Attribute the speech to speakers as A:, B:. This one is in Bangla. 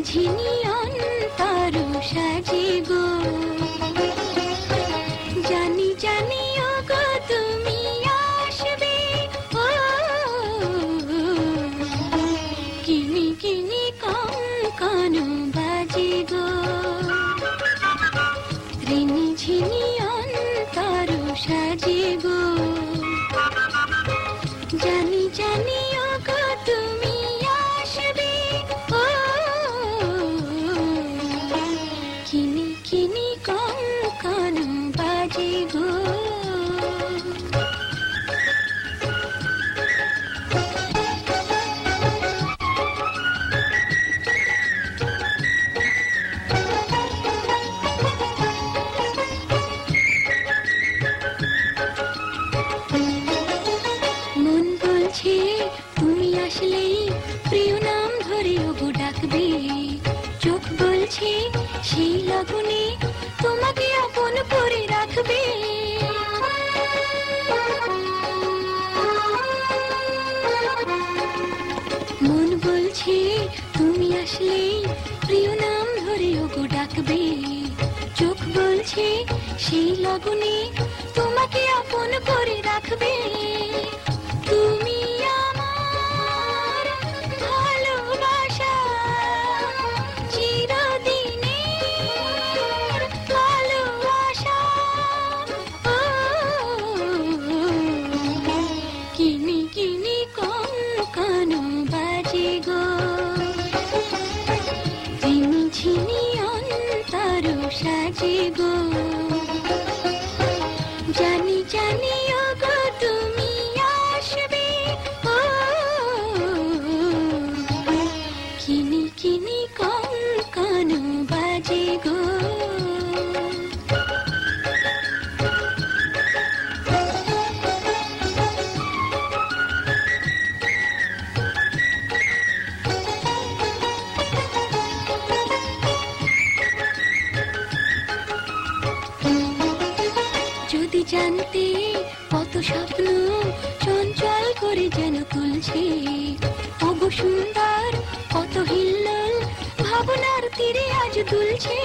A: ঝিনি অন্তর সাজে গো, জানি জানি ওগো তুমি আসবে, ও কিনি কিনি কঙ্কন বাজে গো, রিনি ঝিনি অন্তর সাজে গো, জানি জানি ওগো তুমি আসবে, ও কিনি কিনি কঙ্কন বাজে গো। মন বলছে তুমি আসলেই প্রিয় নাম ধরে ওগো ডাকবে, চোখ বলছে সেই লগনে তোমাকে আপন করে রাখবে, মন বলছে তুমি আসলেই প্রিয় নাম ধরে ওগো ডাকবে, চোখ বলছে সেই লগনে তোমাকে আপন করে রাখবে, তুমি আমার ভালোবাসা চিরদিনের ভালোবাসা, ও কিনি কিনি কঙ্কন বাজে গো, ঝিনি ঝিনি অন্তর সাজে গো, জানি জানি ওগো তুমি আসবে, ও কিনি কিনি কঙ্কন বাজে গো। যদি জানতে কত স্বপ্ন চঞ্চল করে যেন তুলছে, ওগো সুন্দর কত হিল্লোল ভাবনার তীরে আজ দুলছে।